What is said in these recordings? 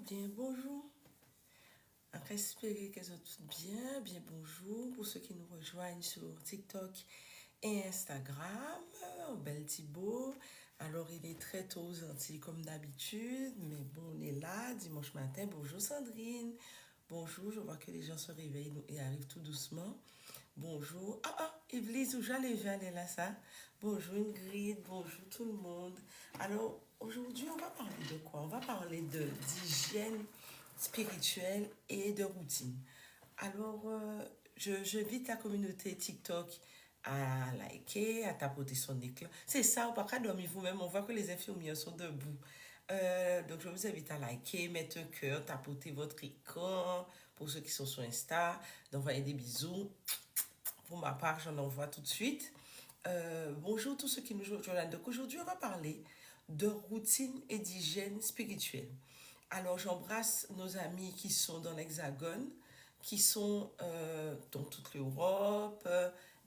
Bien bonjour, j'espère qu'elles ont toutes bien bonjour pour ceux qui nous rejoignent sur TikTok et Instagram. Belle Thibaut, alors il est très tôt aux Antilles comme d'habitude, mais bon on est là dimanche matin. Bonjour Sandrine, bonjour, je vois que les gens se réveillent et arrivent tout doucement. Bonjour, Iblis, où j'allais vers là ça. Bonjour Ingrid, bonjour tout le monde. Alors aujourd'hui on va parler de quoi? On va parler d'hygiène spirituelle et de routine. Alors j'invite la communauté TikTok à liker, à tapoter son éclat. C'est ça, ou pas qu'à dormir vous-même, on voit que les infirmières sont debout. Donc je vous invite à liker, mettre un cœur, tapoter votre écran pour ceux qui sont sur Insta, d'envoyer des bisous. Pour ma part, j'en envoie tout de suite. Bonjour tous ceux qui nous rejoignent. Donc aujourd'hui, on va parler de routine et d'hygiène spirituelle. Alors j'embrasse nos amis qui sont dans l'Hexagone, qui sont dans toute l'Europe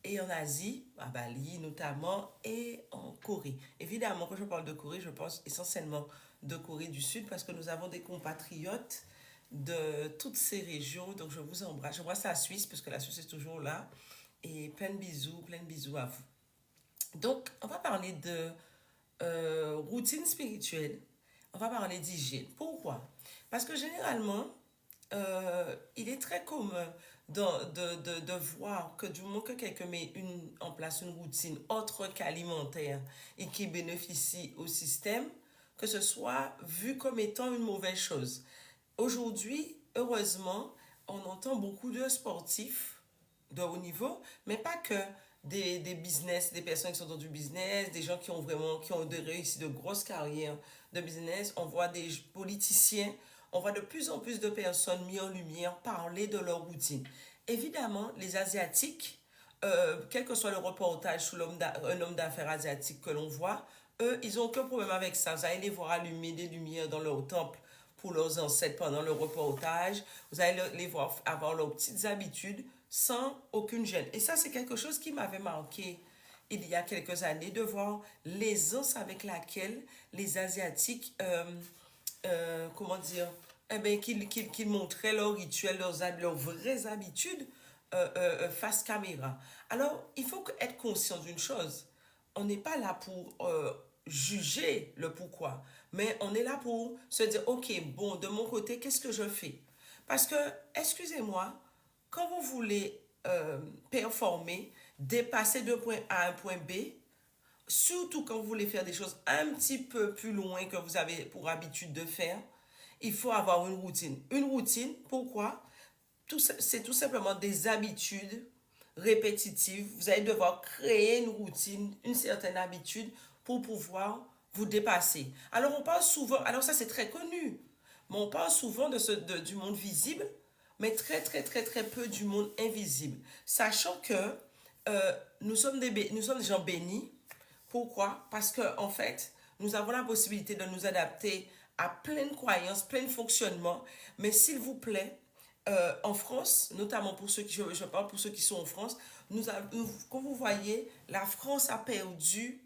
et en Asie, à Bali notamment, et en Corée. Évidemment, quand je parle de Corée, je pense essentiellement de Corée du Sud parce que nous avons des compatriotes de toutes ces régions. Donc je vous embrasse. J'embrasse la Suisse parce que la Suisse est toujours là. Et plein de bisous à vous. Donc, on va parler de routine spirituelle. On va parler d'hygiène. Pourquoi? Parce que généralement, il est très commun de voir que du moment que quelqu'un met en place une routine autre qu'alimentaire et qui bénéficie au système, que ce soit vu comme étant une mauvaise chose. Aujourd'hui, heureusement, on entend beaucoup de sportifs de haut niveau, mais pas que des business, des personnes qui sont dans du business, des gens qui ont réussi de grosses carrières de business. On voit des politiciens, on voit de plus en plus de personnes mises en lumière parler de leur routine. Évidemment, les Asiatiques, quel que soit le reportage sur un homme d'affaires asiatique que l'on voit, eux, ils n'ont aucun problème avec ça. Vous allez les voir allumer des lumières dans leur temple pour leurs ancêtres pendant le reportage. Vous allez les voir avoir leurs petites habitudes sans aucune gêne. Et ça, c'est quelque chose qui m'avait marqué il y a quelques années, de voir l'aisance avec laquelle les Asiatiques, comment dire, qu'ils montraient leurs rituels, leurs vraies habitudes face caméra. Alors, il faut être conscient d'une chose. On n'est pas là pour juger le pourquoi, mais on est là pour se dire, ok, bon, de mon côté, qu'est-ce que je fais? Parce que, excusez-moi, quand vous voulez performer, dépasser d'un point A à un point B, surtout quand vous voulez faire des choses un petit peu plus loin que vous avez pour habitude de faire, il faut avoir une routine. Une routine, pourquoi? C'est tout simplement des habitudes répétitives. Vous allez devoir créer une routine, une certaine habitude pour pouvoir vous dépasser. Alors on parle souvent, alors ça c'est très connu, mais on parle souvent du monde visible, mais très peu du monde invisible. Sachant que nous sommes des gens bénis. Pourquoi? Parce que en fait, nous avons la possibilité de nous adapter à plein de croyances, plein de fonctionnements. Mais s'il vous plaît, en France, notamment pour ceux qui, je parle pour ceux qui sont en France, comme vous voyez, la France a perdu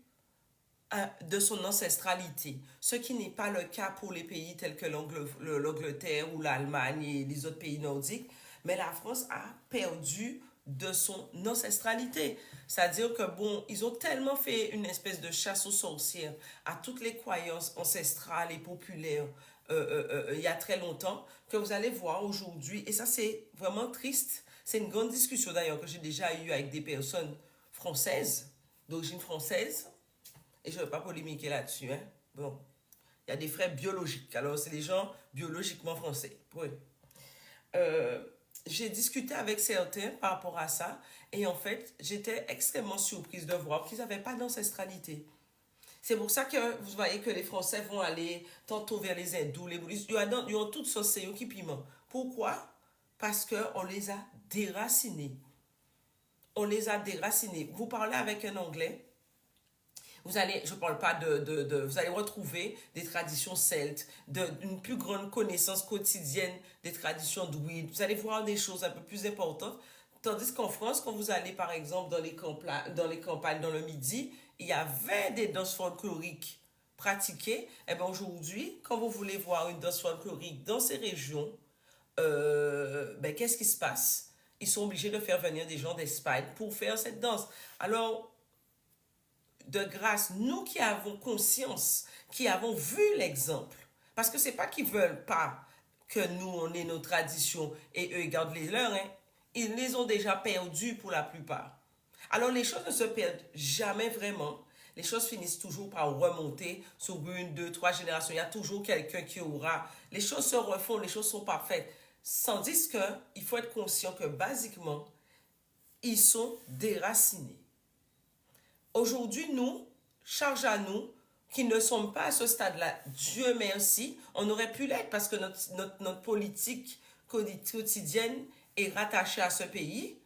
de son ancestralité, ce qui n'est pas le cas pour les pays tels que l'Angleterre ou l'Allemagne et les autres pays nordiques, mais la France a perdu de son ancestralité. C'est-à-dire que, bon, ils ont tellement fait une espèce de chasse aux sorcières à toutes les croyances ancestrales et populaires il y a très longtemps, que vous allez voir aujourd'hui, et ça c'est vraiment triste, c'est une grande discussion d'ailleurs que j'ai déjà eue avec des personnes françaises, d'origine française, et je ne vais pas polémiquer là-dessus. Hein. Bon, il y a des frères biologiques. Alors, c'est des gens biologiquement français. Oui. J'ai discuté avec certains par rapport à ça. Et en fait, j'étais extrêmement surprise de voir qu'ils n'avaient pas d'ancestralité. C'est pour ça que vous voyez que les Français vont aller tantôt vers les hindous, les bouddhistes. Ils ont toutes sortes de qui piment. Pourquoi? Parce qu'on les a déracinés. On les a déracinés. Vous parlez avec un Anglais, vous allez, je parle pas vous allez retrouver des traditions celtes, d'une plus grande connaissance quotidienne des traditions druides. Vous allez voir des choses un peu plus importantes. Tandis qu'en France, quand vous allez par exemple dans les campagnes, dans le Midi, il y avait des danses folkloriques pratiquée. Et bien aujourd'hui, quand vous voulez voir une danse folklorique dans ces régions, ben, qu'est-ce qui se passe? Ils sont obligés de faire venir des gens d'Espagne pour faire cette danse. Alors, de grâce, nous qui avons conscience, qui avons vu l'exemple, parce que c'est pas qu'ils veulent pas que nous, on ait nos traditions et eux, ils gardent les leurs, hein. Ils les ont déjà perdus pour la plupart. Alors, les choses ne se perdent jamais vraiment. Les choses finissent toujours par remonter sur une, deux, trois générations. Il y a toujours quelqu'un qui aura. Les choses se refont, les choses sont parfaites. Tandis qu'il faut être conscient que, basiquement, ils sont déracinés. Aujourd'hui, nous, charge à nous, qui ne sommes pas à ce stade-là, Dieu merci, on aurait pu l'être parce que notre politique quotidienne est rattachée à ce pays.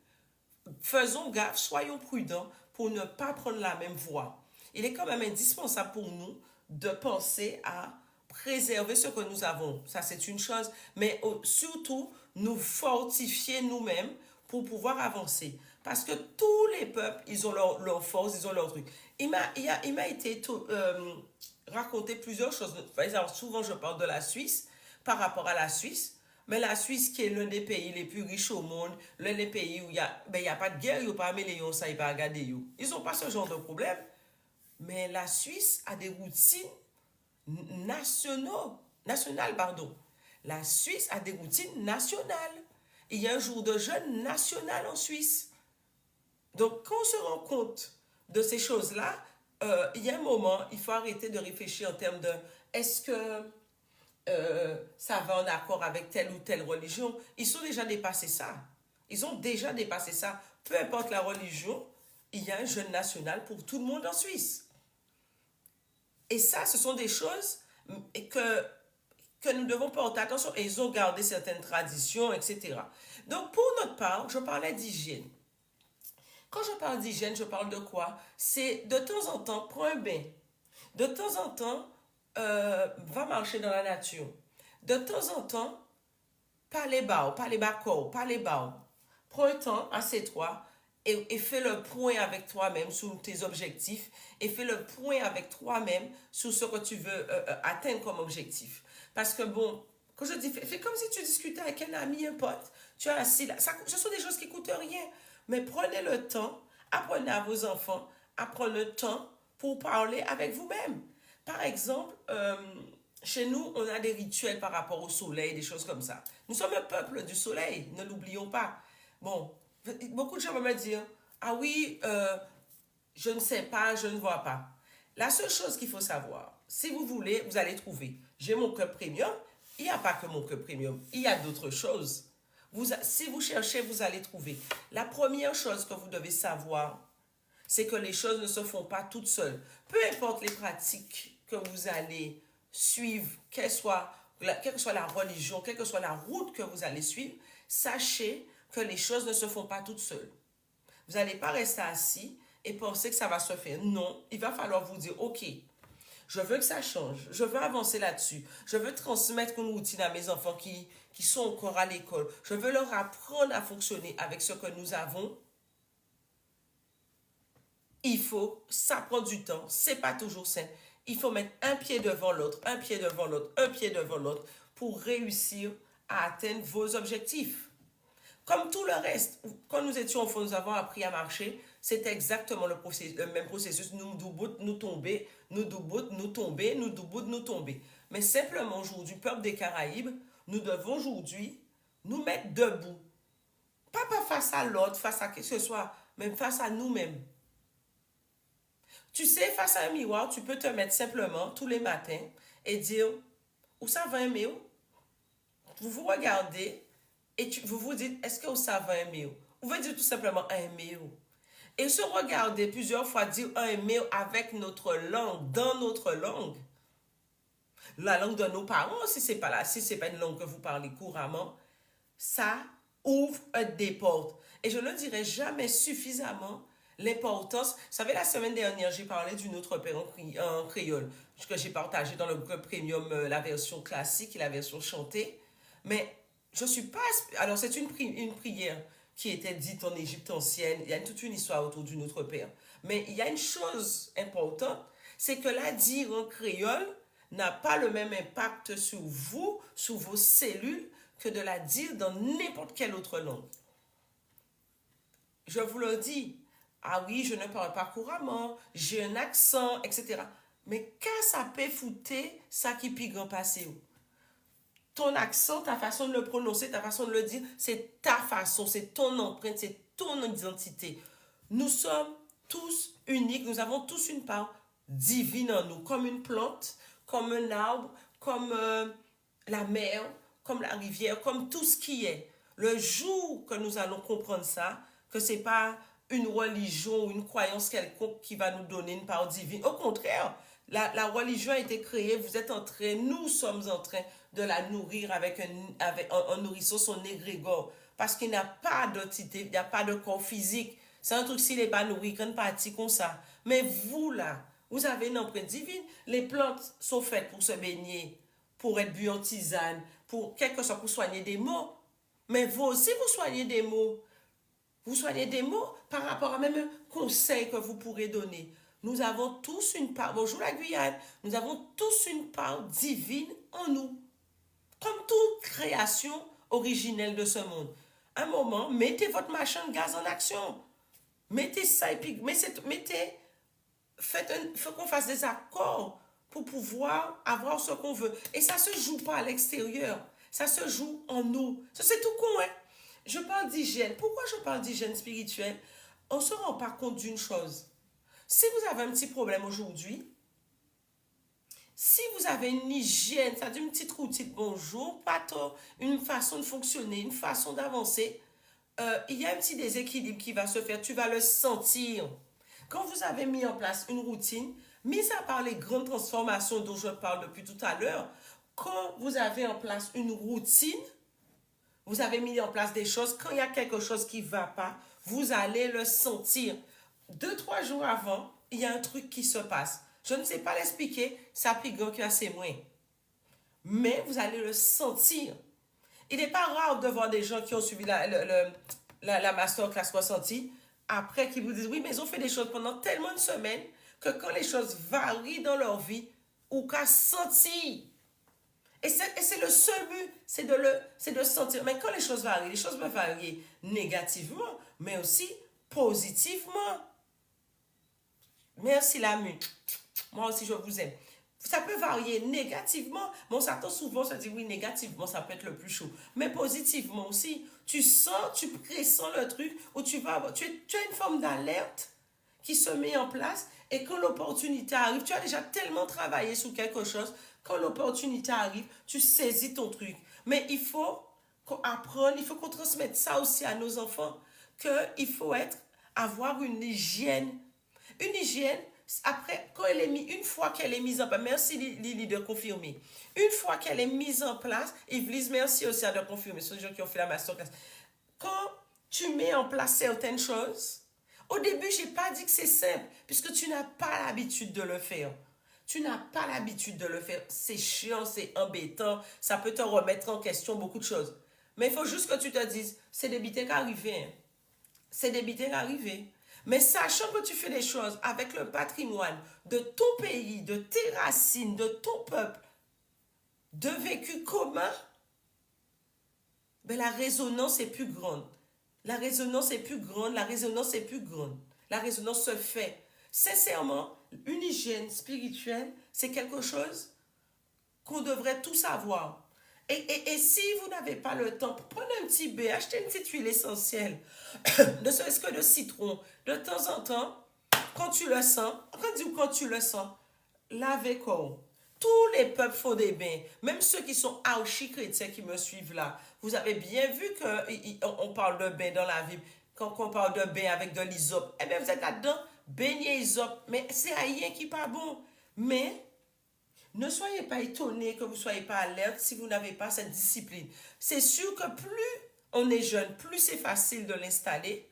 Faisons gaffe, soyons prudents pour ne pas prendre la même voie. Il est quand même indispensable pour nous de penser à préserver ce que nous avons. Ça, c'est une chose. Mais surtout, nous fortifier nous-mêmes pour pouvoir avancer. Parce que tous les peuples, ils ont leur force, ils ont leur truc. Il m'a été raconté plusieurs choses. Par exemple, souvent, je parle de la Suisse par rapport à la Suisse. Mais la Suisse, qui est l'un des pays les plus riches au monde, l'un des pays où il y a pas de guerre, il n'y a pas mêlé, ça, il pas regarder. Ils n'ont pas ce genre de problème. Mais la Suisse a des routines nationales, pardon. La Suisse a des routines nationales. Il y a un jour de jeûne national en Suisse. Donc, quand on se rend compte de ces choses-là, il y a un moment, il faut arrêter de réfléchir en termes de est-ce que ça va en accord avec telle ou telle religion. Ils ont déjà dépassé ça. Ils ont déjà dépassé ça. Peu importe la religion, il y a un jeûne national pour tout le monde en Suisse. Et ça, ce sont des choses que nous devons porter attention. Et ils ont gardé certaines traditions, etc. Donc, pour notre part, je parlais d'hygiène. Quand je parle d'hygiène, je parle de quoi? C'est de temps en temps, prends un bain. De temps en temps, va marcher dans la nature. De temps en temps, pas les bas, pas les bas corps, pas les bas. Prends un temps, assieds-toi et fais le point avec toi-même sur tes objectifs et fais le point avec toi-même sur ce que tu veux atteindre comme objectif. Parce que bon, quand je dis, fais comme si tu discutais avec un ami, un pote, tu es assis là. Ce sont des choses qui ne coûtent rien. Mais prenez le temps, apprenez à vos enfants, apprenez le temps pour parler avec vous-même. Par exemple, chez nous, on a des rituels par rapport au soleil, des choses comme ça. Nous sommes un peuple du soleil, ne l'oublions pas. Bon, beaucoup de gens vont me dire, ah oui, je ne sais pas, je ne vois pas. La seule chose qu'il faut savoir, si vous voulez, vous allez trouver. J'ai mon cup premium, il n'y a pas que mon cup premium, il y a d'autres choses. Si vous cherchez, vous allez trouver. La première chose que vous devez savoir, c'est que les choses ne se font pas toutes seules. Peu importe les pratiques que vous allez suivre, quelle que soit la religion, quelle que soit la route que vous allez suivre, sachez que les choses ne se font pas toutes seules. Vous n'allez pas rester assis et penser que ça va se faire. Non, il va falloir vous dire, ok, je veux que ça change, je veux avancer là-dessus, je veux transmettre une routine à mes enfants qui sont encore à l'école, je veux leur apprendre à fonctionner avec ce que nous avons. Ça prend du temps, c'est pas toujours simple. Il faut mettre un pied devant l'autre, un pied devant l'autre, un pied devant l'autre pour réussir à atteindre vos objectifs. Comme tout le reste, quand nous étions enfants, nous avons appris à marcher, c'était exactement le même processus. Nous doubout, nous tomber, nous doubout, nous tomber, nous doubout, nous tomber. Mais simplement aujourd'hui, peuple des Caraïbes, nous devons aujourd'hui nous mettre debout. Pas face à l'autre, face à qui que ce soit, mais face à nous-mêmes. Tu sais, face à un miroir, tu peux te mettre simplement tous les matins et dire, où ça va aimer? Vous vous regardez et vous vous dites, est-ce que ça va aimer? Vous pouvez dire tout simplement aimer. Et se regarder plusieurs fois, dire aimer avec notre langue, dans notre langue. La langue de nos parents, si c'est pas là, si c'est pas une langue que vous parlez couramment, ça ouvre des portes. Et je ne dirai jamais suffisamment l'importance. Vous savez, la semaine dernière, j'ai parlé d'une autre père en créole que j'ai partagé dans le groupe premium, la version classique et la version chantée. Mais je suis pas... Alors, c'est une prière qui était dite en Égypte ancienne. Il y a toute une histoire autour du Notre Père. Mais il y a une chose importante, c'est que la dire en créole n'a pas le même impact sur vous, sur vos cellules, que de la dire dans n'importe quelle autre langue. Je vous le dis, ah oui, je ne parle pas couramment, j'ai un accent, etc. Mais quand ça peut foutre, ça qui pique en passé. Ton accent, ta façon de le prononcer, ta façon de le dire, c'est ta façon, c'est ton empreinte, c'est ton identité. Nous sommes tous uniques, nous avons tous une part divine en nous, comme une plante, comme un arbre, comme la mer, comme la rivière, comme tout ce qui est. Le jour que nous allons comprendre ça, que ce n'est pas une religion ou une croyance quelconque qui va nous donner une part divine. Au contraire, la religion a été créée, vous êtes en train, nous sommes en train de la nourrir en nourrissant son égrégore. Parce qu'il n'y a pas d'entité, il n'y a pas de corps physique. C'est un truc s'il n'est pas nourri, qu'une partie comme ça. Mais vous, là, vous avez une empreinte divine. Les plantes sont faites pour se baigner, pour être bu en tisane, pour quelque chose, pour soigner des maux. Mais vous aussi, vous soignez des maux. Vous soignez des mots par rapport à même un conseil que vous pourrez donner. Nous avons tous une part, bonjour la Guyane, nous avons tous une part divine en nous. Comme toute création originelle de ce monde. Un moment, mettez votre machin de gaz en action. Mettez ça et puis, faut qu'on fasse des accords pour pouvoir avoir ce qu'on veut. Et ça ne se joue pas à l'extérieur. Ça se joue en nous. Ça, c'est tout con, hein? Je parle d'hygiène. Pourquoi je parle d'hygiène spirituelle? On ne se rend pas compte d'une chose. Si vous avez un petit problème aujourd'hui, si vous avez une hygiène, c'est-à-dire une petite routine, bonjour, pato, une façon de fonctionner, une façon d'avancer, il y a un petit déséquilibre qui va se faire. Tu vas le sentir. Quand vous avez mis en place une routine, mis à part les grandes transformations dont je parle depuis tout à l'heure, quand vous avez en place une routine, vous avez mis en place des choses, quand il y a quelque chose qui ne va pas, vous allez le sentir. 2-3 jours avant, il y a un truc qui se passe. Je ne sais pas l'expliquer, ça pique que assez moins. Mais vous allez le sentir. Il n'est pas rare de voir des gens qui ont suivi la masterclass ressentie, après qui vous disent, oui, mais ils ont fait des choses pendant tellement de semaines que quand les choses varient dans leur vie, ou qu'à sentir. Et c'est le seul but, c'est de sentir. Mais quand les choses peuvent varier négativement, mais aussi positivement. Merci l'ami. Moi aussi, je vous aime. Ça peut varier négativement. Mon Satan souvent se dit, oui, négativement, ça peut être le plus chaud. Mais positivement aussi, tu sens, tu pressens le truc, où tu as une forme d'alerte qui se met en place. Et quand l'opportunité arrive, tu as déjà tellement travaillé sur quelque chose, quand l'opportunité arrive, tu saisis ton truc. Mais il faut qu'on apprenne, il faut qu'on transmette ça aussi à nos enfants, qu'il faut avoir une hygiène. Une hygiène, après, quand elle est mise, une fois qu'elle est mise en place, merci Lily de confirmer. Une fois qu'elle est mise en place, Yvelise, merci aussi de confirmer, ceux gens qui ont fait la masterclass. Quand tu mets en place certaines choses, au début, je n'ai pas dit que c'est simple, puisque tu n'as pas l'habitude de le faire. Tu n'as pas l'habitude de le faire. C'est chiant, c'est embêtant, ça peut te remettre en question beaucoup de choses. Mais il faut juste que tu te dises, c'est débité qu'arriver. Hein. C'est débité qu'arriver. Mais sachant que tu fais des choses avec le patrimoine de ton pays, de tes racines, de ton peuple, de vécu commun, ben la résonance est plus grande. La résonance est plus grande, la résonance est plus grande. La résonance se fait. Sincèrement, une hygiène spirituelle, c'est quelque chose qu'on devrait tous avoir. Et si vous n'avez pas le temps, prenez un petit bain, achetez une petite huile essentielle, ne serait-ce que de citron. De temps en temps, quand tu le sens, quand tu le sens, lavez corps. Tous les peuples font des bains, même ceux qui sont archi-chrétiens qui me suivent là. Vous avez bien vu qu'on parle de bain dans la Bible. Quand on parle de bain avec de l'hysope, eh bien vous êtes là-dedans, baignez hysope, mais c'est rien qui n'est pas bon. Mais ne soyez pas étonnés que vous ne soyez pas alerte si vous n'avez pas cette discipline. C'est sûr que plus on est jeune, plus c'est facile de l'installer.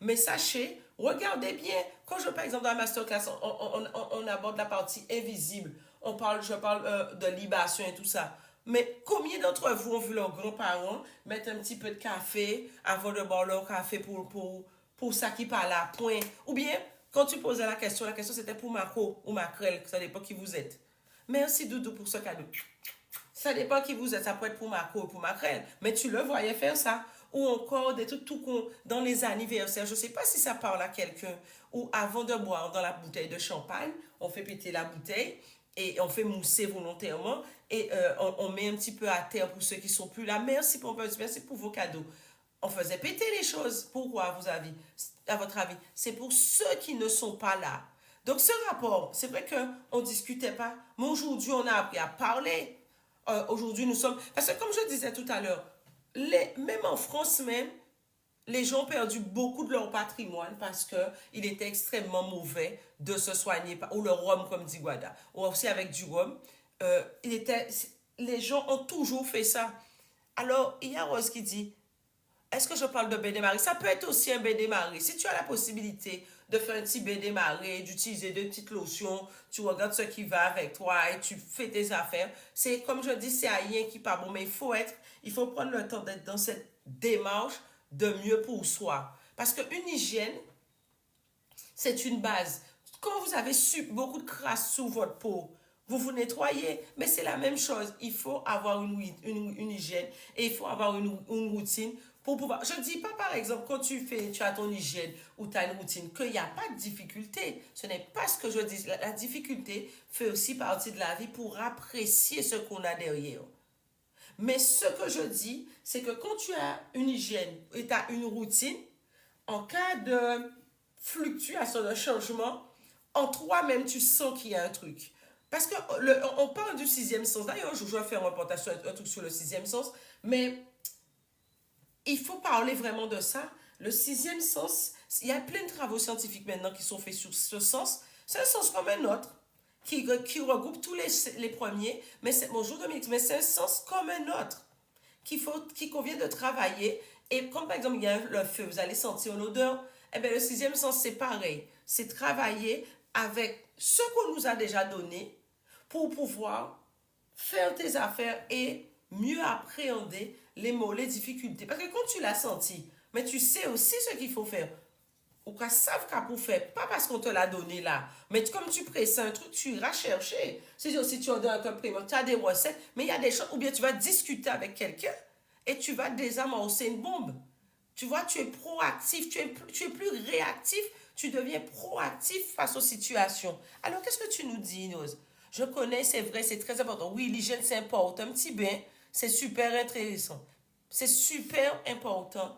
Mais sachez, regardez bien, quand par exemple, dans la masterclass, on aborde la partie invisible. Je parle de libation et tout ça. Mais combien d'entre vous ont vu leurs grands-parents mettre un petit peu de café avant de boire leur café pour ça qui parle à point? Ou bien, Quand tu posais la question c'était pour Marco ou Macrel, ça dépend qui vous êtes. Merci Doudou pour ce cadeau. Ça dépend qui vous êtes, ça peut être pour Marco ou pour Macrel, mais tu le voyais faire ça. Ou encore des trucs dans les anniversaires, je ne sais pas si ça parle à quelqu'un, ou avant de boire dans la bouteille de champagne, on fait péter la bouteille et on fait mousser volontairement et on met un petit peu à terre pour ceux qui sont plus là. Merci merci pour vos cadeaux. On faisait péter les choses. Pourquoi, à votre avis? C'est pour ceux qui ne sont pas là. Donc, ce rapport, c'est vrai qu'on ne discutait pas, mais aujourd'hui, on a appris à parler. Aujourd'hui, nous sommes... Parce que, comme je disais tout à l'heure, même en France même, les gens ont perdu beaucoup de leur patrimoine parce qu'il était extrêmement mauvais de se soigner, ou le rhum, comme dit Guada, ou aussi avec du rhum. Les gens ont toujours fait ça. Alors, il y a Rose qui dit, est-ce que je parle de bain démarré? Ça peut être aussi un bain démarré. Si tu as la possibilité de faire un petit bain démarré, d'utiliser deux petites lotions, tu regardes ce qui va avec toi et tu fais tes affaires. C'est comme je dis, c'est rien qui part bon, mais il faut prendre le temps d'être dans cette démarche de mieux pour soi. Parce qu'une hygiène, c'est une base. Quand vous avez beaucoup de crasse sous votre peau, vous vous nettoyez, mais c'est la même chose. Il faut avoir une hygiène et il faut avoir une routine pour pouvoir. Je ne dis pas, par exemple, quand tu as ton hygiène ou tu as une routine, qu'il n'y a pas de difficulté. Ce n'est pas ce que je dis. La difficulté fait aussi partie de la vie pour apprécier ce qu'on a derrière. Mais ce que je dis, c'est que quand tu as une hygiène et tu as une routine, en cas de fluctuation, de changement, en toi-même, tu sens qu'il y a un truc. Parce qu'on parle du sixième sens. D'ailleurs, je vais faire un reportage un truc sur le sixième sens. Mais il faut parler vraiment de ça. Le sixième sens, il y a plein de travaux scientifiques maintenant qui sont faits sur ce sens. C'est un sens comme un autre, qui regroupe tous les premiers. Mais bonjour Dominique, mais c'est un sens comme un autre qui convient de travailler. Et comme par exemple, il y a le feu, vous allez sentir l'odeur. Eh bien, le sixième sens, c'est pareil. C'est travailler avec ce qu'on nous a déjà donné pour pouvoir faire tes affaires et mieux appréhender les mots, les difficultés. Parce que quand tu l'as senti, mais tu sais aussi ce qu'il faut faire. Ou qu'à savent qu'à pour faire, pas parce qu'on te l'a donné là, mais comme tu pressens un truc, tu iras chercher. C'est aussi tu ordonnes un complément, tu as des recettes, mais il y a des choses, ou bien tu vas discuter avec quelqu'un et tu vas désamorcer une bombe. Tu vois, tu es proactif, tu es plus réactif, tu deviens proactif face aux situations. Alors, qu'est-ce que tu nous dis, Inoz? Je connais, c'est vrai, c'est très important. Oui, l'hygiène, c'est important. Un petit bain, c'est super intéressant. C'est super important.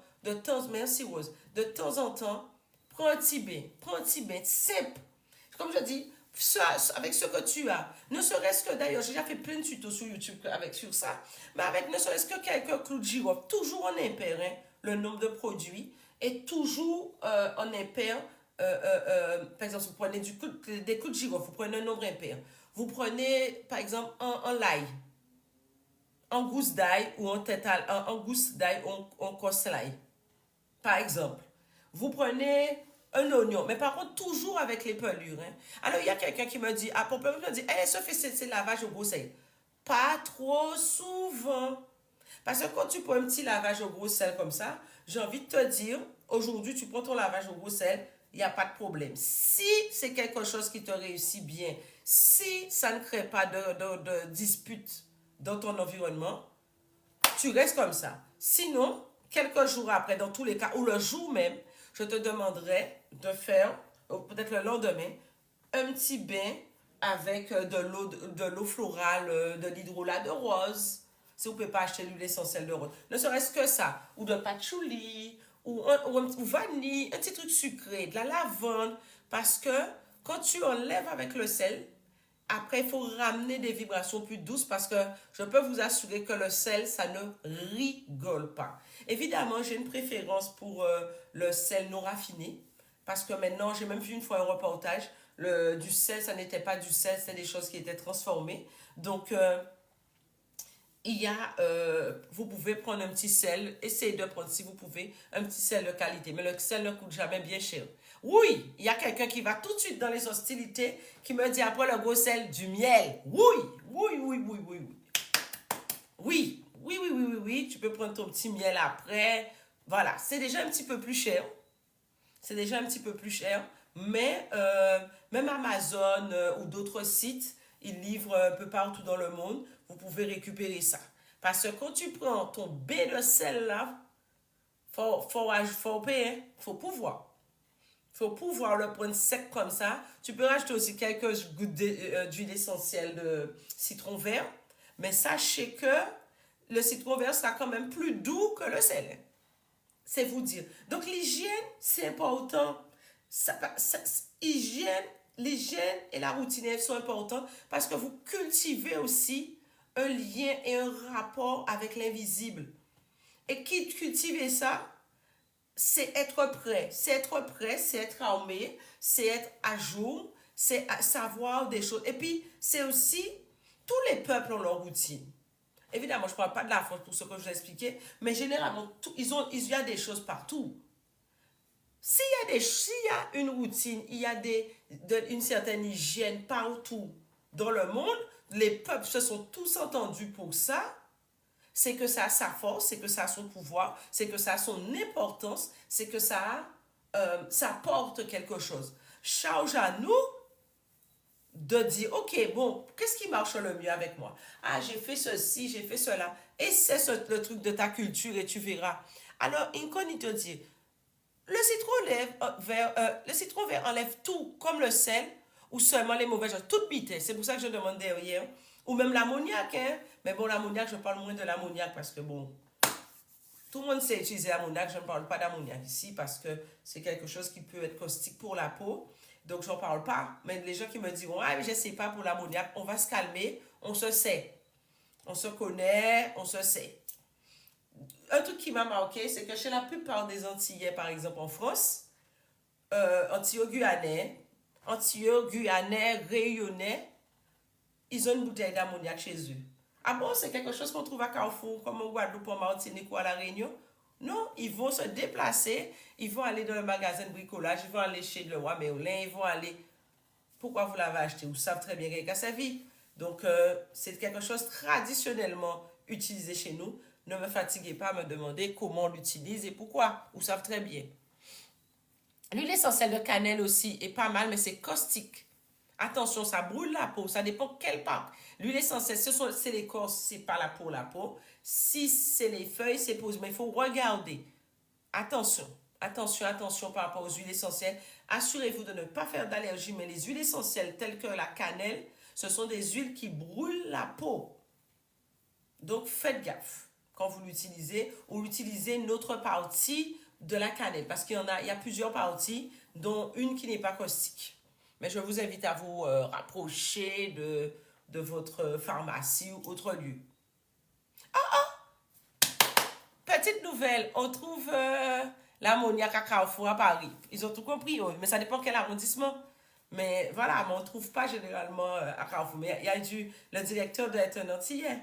Merci Rose, de temps en temps, prends un petit bain, simple. Comme je dis, avec ce que tu as, ne serait-ce que d'ailleurs, j'ai déjà fait plein de tutos sur YouTube sur ça, mais avec ne serait-ce que quelques clous de girofle, toujours en impair, hein, le nombre de produits, et toujours en impair, par exemple, vous prenez des clous de girofle, vous prenez un nombre impair. Vous prenez, par exemple, un l'ail, en gousse d'ail ou en gousse d'ail ou en cosse l'ail. Par exemple, vous prenez un oignon, mais par contre, toujours avec les pelures. Hein. Alors, il y a quelqu'un qui me dit, à propos, me dit, hey, ça fait c'est lavage au gros sel. Pas trop souvent. Parce que quand tu prends un petit lavage au gros sel comme ça, j'ai envie de te dire, aujourd'hui, tu prends ton lavage au gros sel, il n'y a pas de problème. Si c'est quelque chose qui te réussit bien, si ça ne crée pas de dispute dans ton environnement, tu restes comme ça. Sinon, quelques jours après, dans tous les cas, ou le jour même, je te demanderai de faire, peut-être le lendemain, un petit bain avec de l'eau florale, de l'hydrolat de rose. Si vous ne pouvez pas acheter l'huile essentielle de rose. Ne serait-ce que ça. Ou de patchouli, ou vanille, un petit truc sucré, de la lavande. Parce que quand tu enlèves avec le sel, après, il faut ramener des vibrations plus douces parce que je peux vous assurer que le sel, ça ne rigole pas. Évidemment, j'ai une préférence pour le sel non raffiné parce que maintenant, j'ai même vu une fois un reportage, du sel, ça n'était pas du sel, c'était des choses qui étaient transformées. Donc, vous pouvez prendre un petit sel, essayez de prendre si vous pouvez un petit sel de qualité, mais le sel ne coûte jamais bien cher. Oui, il y a quelqu'un qui va tout de suite dans les hostilités, qui me dit après le gros sel, du miel. Oui, oui, oui, oui, oui, oui. Oui, oui, oui, oui, oui, oui, tu peux prendre ton petit miel après. Voilà, c'est déjà un petit peu plus cher. C'est déjà un petit peu plus cher Mais même Amazon ou d'autres sites, ils livrent un peu partout dans le monde. Vous pouvez récupérer ça. Parce que quand tu prends ton bain de sel là, faut payer, faut pouvoir. Faut pouvoir le prendre sec comme ça. Tu peux rajouter aussi quelques gouttes d'huile essentielle de citron vert. Mais sachez que le citron vert sera quand même plus doux que le sel. C'est vous dire. Donc l'hygiène, c'est important. Hygiène, l'hygiène et la routine elles sont importantes parce que vous cultivez aussi un lien et un rapport avec l'invisible. Et qui cultiver ça, c'est être prêt. C'est être prêt, c'est être armé, c'est être à jour, c'est savoir des choses. Et puis, c'est aussi, tous les peuples ont leur routine. Évidemment, je ne parle pas de la France pour ce que je vous ai expliqué, mais généralement, il y a des choses partout. S'il y a une routine, il y a une certaine hygiène partout dans le monde, les peuples se sont tous entendus pour ça, c'est que ça a sa force, c'est que ça a son pouvoir, c'est que ça a son importance, c'est que ça porte quelque chose. Charge à nous de dire, ok, bon, qu'est-ce qui marche le mieux avec moi? Ah, j'ai fait ceci, j'ai fait cela. Et c'est le truc de ta culture et tu verras. Alors, Incon, te dit, le citron vert enlève tout, comme le sel, ou seulement les mauvaises choses, toute bitée. C'est pour ça que je demande derrière. Ou même l'ammoniac, hein. Mais bon, l'ammoniac, je parle moins de l'ammoniac parce que bon, tout le monde sait utiliser l'ammoniac. Je ne parle pas d'ammoniac ici parce que c'est quelque chose qui peut être caustique pour la peau. Donc, je n'en parle pas. Mais les gens qui me diront, ah, mais je ne sais pas pour l'ammoniac, on va se calmer, on se sait. On se connaît, on se sait. Un truc qui m'a marqué, c'est que chez la plupart des Antillais, par exemple en France, Antillais-Guyanais, Antillais-Guyanais, Réunionnais, ils ont une bouteille d'ammoniac chez eux. Ah bon, c'est quelque chose qu'on trouve à Carrefour, comme au Guadeloupe, en Martinique ou à La Réunion? Non, ils vont se déplacer, ils vont aller dans le magasin de bricolage, ils vont aller chez le roi Merlin, ils vont aller... Pourquoi vous l'avez acheté? Vous savez très bien qu'il a servi. Donc, c'est quelque chose traditionnellement utilisé chez nous. Ne me fatiguez pas à me demander comment on l'utilise et pourquoi. Vous savez très bien. L'huile essentielle de cannelle aussi est pas mal, mais c'est caustique. Attention, ça brûle la peau, ça dépend quelle part. L'huile essentielle, c'est l'écorce, c'est pas la peau. Si c'est les feuilles, c'est pour... Mais il faut regarder. Attention, attention par rapport aux huiles essentielles. Assurez-vous de ne pas faire d'allergie, mais les huiles essentielles telles que la cannelle, ce sont des huiles qui brûlent la peau. Donc, faites gaffe quand vous l'utilisez ou utilisez une autre partie de la cannelle parce il y a plusieurs parties, dont une qui n'est pas caustique. Mais je vous invite à vous rapprocher de votre pharmacie ou autre lieu. Petite nouvelle, on trouve l'ammoniac à Carrefour à Paris. Ils ont tout compris, mais ça dépend quel arrondissement. Mais voilà, mais on ne trouve pas généralement à Carrefour. Mais il y a le directeur doit être un Antillais.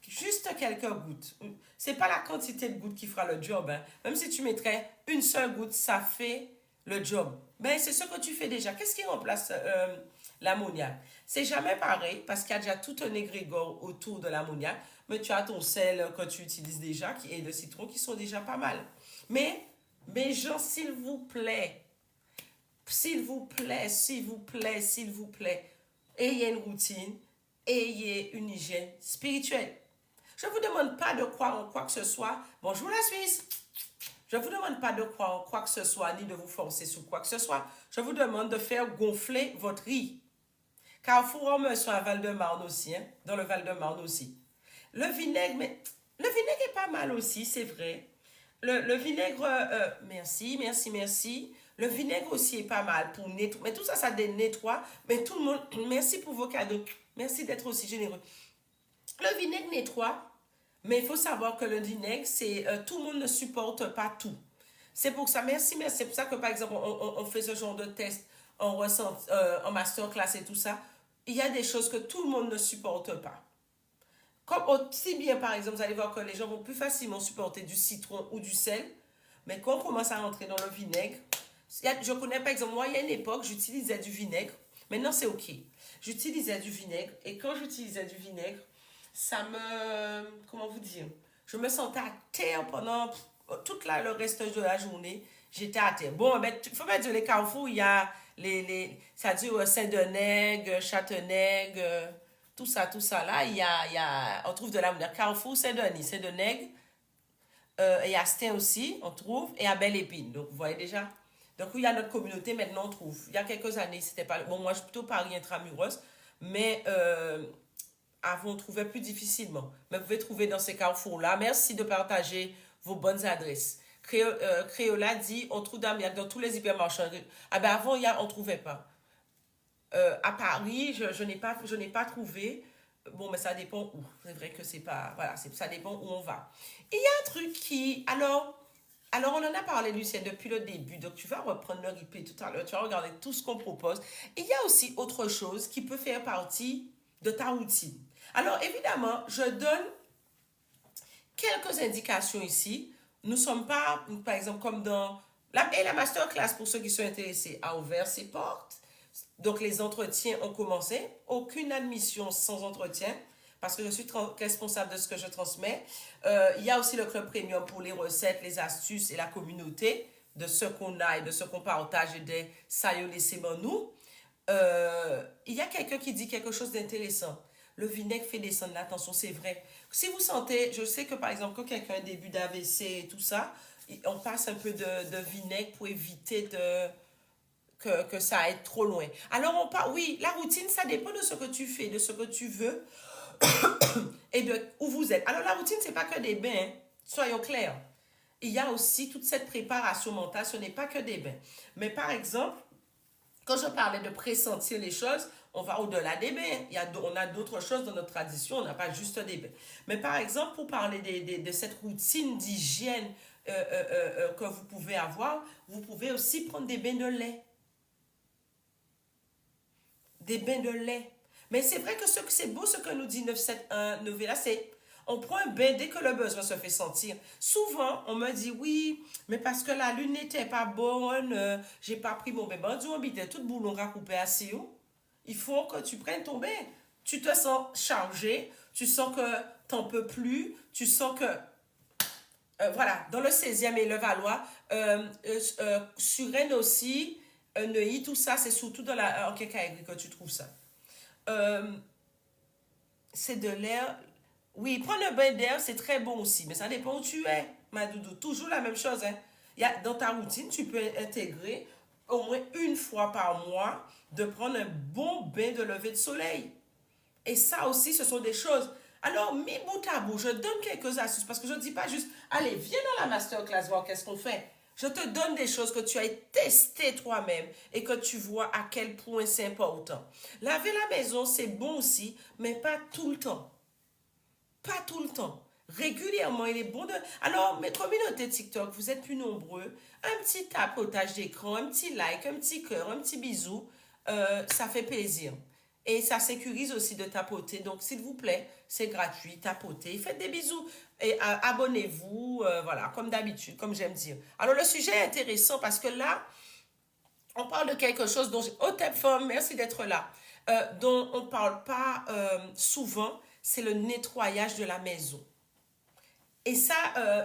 Juste quelques gouttes. C'est pas la quantité de gouttes qui fera le job. Hein. Même si tu mettrais une seule goutte, ça fait le job. Ben, c'est ce que tu fais déjà. Qu'est-ce qui remplace l'ammoniac? C'est jamais pareil parce qu'il y a déjà tout un égrégore autour de l'ammoniac. Mais tu as ton sel que tu utilises déjà et le citron qui sont déjà pas mal. Mais, gens, s'il vous plaît, ayez une routine, ayez une hygiène spirituelle. Je ne vous demande pas de croire en quoi que ce soit. Bonjour la Suisse. Je ne vous demande pas de croire en quoi que ce soit, ni de vous forcer sur quoi que ce soit. Je vous demande de faire gonfler votre riz. Carrefour en me à Val-de-Marne aussi, hein, dans le Val-de-Marne aussi. Le vinaigre, mais le vinaigre est pas mal aussi, c'est vrai. Le vinaigre, merci. Le vinaigre aussi est pas mal pour nettoyer. Mais tout ça, ça nettoie. Mais tout le monde, merci pour vos cadeaux. Merci d'être aussi généreux. Le vinaigre nettoie, mais il faut savoir que le vinaigre, tout le monde ne supporte pas tout. C'est pour ça, merci. C'est pour ça que, par exemple, on fait ce genre de test en masterclass et tout ça. Il y a des choses que tout le monde ne supporte pas. Comme aussi bien, par exemple, vous allez voir que les gens vont plus facilement supporter du citron ou du sel. Mais quand on commence à rentrer dans le vinaigre, je connais, par exemple, moi, il y a une époque, j'utilisais du vinaigre. Maintenant, c'est OK. J'utilisais du vinaigre. Et quand j'utilisais du vinaigre, ça me... Comment vous dire? Je me sentais à terre pendant le reste de la journée. J'étais à terre. Bon, il faut mettre les Carrefour, il y a Ça dit Saint-Denis, Châtenay, tout ça, là, on trouve de la monnaie. Carrefour, Saint-Denis, Saint-Denis, et à Stein aussi, on trouve, et à Belle-Épine. Donc, vous voyez déjà. Donc, il y a notre communauté, maintenant, on trouve. Il y a quelques années, c'était pas... Bon, moi, je suis plutôt Paris intramuros, mais avant, on trouvait plus difficilement. Mais vous pouvez trouver dans ces carrefours-là. Merci de partager vos bonnes adresses. Créola dit, on trouve dans tous les hypermarchés. Ah ben avant, on ne trouvait pas. À Paris, je n'ai pas trouvé. Bon, mais ça dépend où. C'est vrai que c'est pas... Voilà, ça dépend où on va. Il y a un truc qui... Alors, on en a parlé, Lucien, depuis le début. Donc, tu vas reprendre le replay tout à l'heure. Tu vas regarder tout ce qu'on propose. Il y a aussi autre chose qui peut faire partie de ta routine. Alors, évidemment, je donne quelques indications ici. Nous ne sommes pas, par exemple, comme dans... la masterclass, pour ceux qui sont intéressés, a ouvert ses portes. Donc, les entretiens ont commencé. Aucune admission sans entretien, parce que je suis responsable de ce que je transmets. Il y a aussi le club premium pour les recettes, les astuces et la communauté de ce qu'on a et de ce qu'on partage et des ça y est, laissez-moi nous. Il y a quelqu'un qui dit quelque chose d'intéressant. Le vinaigre fait descendre la tension, c'est vrai. Si vous sentez, je sais que par exemple, quand quelqu'un a un début d'AVC et tout ça, on passe un peu de vinaigre pour éviter que ça aille trop loin. Alors, oui, la routine, ça dépend de ce que tu fais, de ce que tu veux et de où vous êtes. Alors, la routine, c'est pas que des bains, hein. Soyons clairs. Il y a aussi toute cette préparation mentale, ce n'est pas que des bains. Mais par exemple, quand je parlais de pressentir les choses, on va au-delà des bains. On a d'autres choses dans notre tradition, on n'a pas juste des bains. Mais par exemple, pour parler de cette routine d'hygiène que vous pouvez avoir, vous pouvez aussi prendre des bains de lait. Des bains de lait. Mais c'est vrai que c'est beau ce que nous dit 971 Novella, c'est on prend un bain dès que le besoin se fait sentir. Souvent, on me dit oui, mais parce que la lune n'était pas bonne, j'ai pas pris mon bain. Ben, on dit, tout boulon coupé à Sion. Il faut que tu prennes ton bain. Tu te sens chargé, tu sens que t'en peux plus, tu sens que voilà, dans le 16e et le Valois, Suresnes aussi, Neuilly, tout ça, c'est surtout dans en Quincaillerie que tu trouves ça. C'est de l'air. Oui, prendre un bain d'air, c'est très bon aussi, mais ça dépend où tu es, ma doudou. Toujours la même chose, hein. Dans ta routine, tu peux intégrer au moins une fois par mois de prendre un bon bain de lever de soleil. Et ça aussi, ce sont des choses. Alors, mis bout à bout, je donne quelques astuces parce que je ne dis pas juste, allez, viens dans la masterclass voir qu'est-ce qu'on fait. Je te donne des choses que tu as testées toi-même et que tu vois à quel point c'est important. Laver la maison, c'est bon aussi, mais pas tout le temps. Pas tout le temps. Régulièrement, il est bon de... Alors, mes communautés TikTok, vous êtes plus nombreux. Un petit tapotage d'écran, un petit like, un petit cœur, un petit bisou, ça fait plaisir. Et ça sécurise aussi de tapoter. Donc, s'il vous plaît, c'est gratuit, tapotez. Faites des bisous et abonnez-vous, voilà, comme d'habitude, comme j'aime dire. Alors, le sujet est intéressant parce que là, on parle de quelque chose dont... Femme, merci d'être là. Dont on ne parle pas souvent, c'est le nettoyage de la maison. Et ça,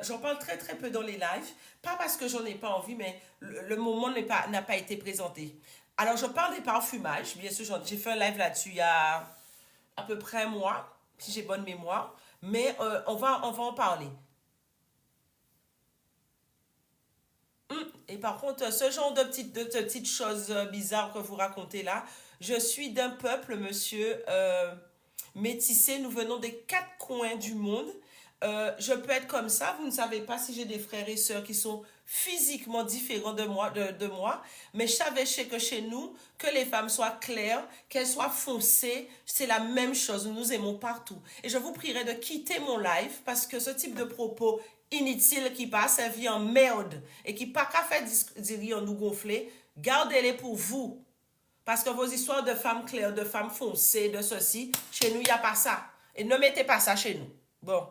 j'en parle très très peu dans les lives. Pas parce que j'en ai pas envie, mais le moment n'a pas été présenté. Alors, je parle des parfumages. Bien sûr, j'ai fait un live là-dessus il y a à peu près un mois, si j'ai bonne mémoire. Mais on va en parler. Et par contre, ce genre de petites choses bizarres que vous racontez là, je suis d'un peuple, monsieur, métissé. Nous venons des 4 coins du monde. Je peux être comme ça. Vous ne savez pas si j'ai des frères et sœurs qui sont physiquement différents de moi. Mais je savais que chez nous, que les femmes soient claires, qu'elles soient foncées, c'est la même chose. Nous nous aimons partout. Et je vous prierai de quitter mon live parce que ce type de propos inutile qui passe, ça vit en merde et qui pas qu'à faire dire nous gonfler, gardez-les pour vous. Parce que vos histoires de femmes claires, de femmes foncées, de ceci, chez nous, il n'y a pas ça. Et ne mettez pas ça chez nous. Bon.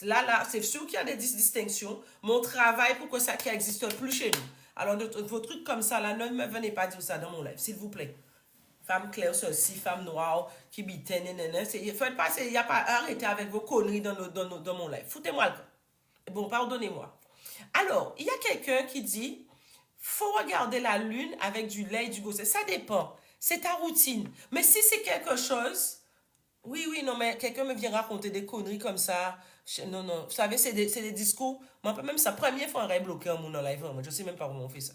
Là, c'est sûr qu'il y a des distinctions. Mon travail pour que ça n'existe plus chez nous. Alors, vos trucs comme ça, là, ne me venez pas dire ça dans mon live, s'il vous plaît. Femme claire, ceci, femme noire, qui bitaine, faites pas, il n'y a pas, arrêtez avec vos conneries dans mon live. Foutez-moi le camp. Bon, pardonnez-moi. Alors, il y a quelqu'un qui dit, faut regarder la lune avec du lait et du gosset. Ça dépend. C'est ta routine. Mais si c'est quelque chose, oui, oui, non, mais quelqu'un me vient raconter des conneries comme ça. Non, non. Vous savez, c'est des discours. Moi, même ça, première fois, on aurait bloqué un monde en live. Moi, je sais même pas comment on fait ça.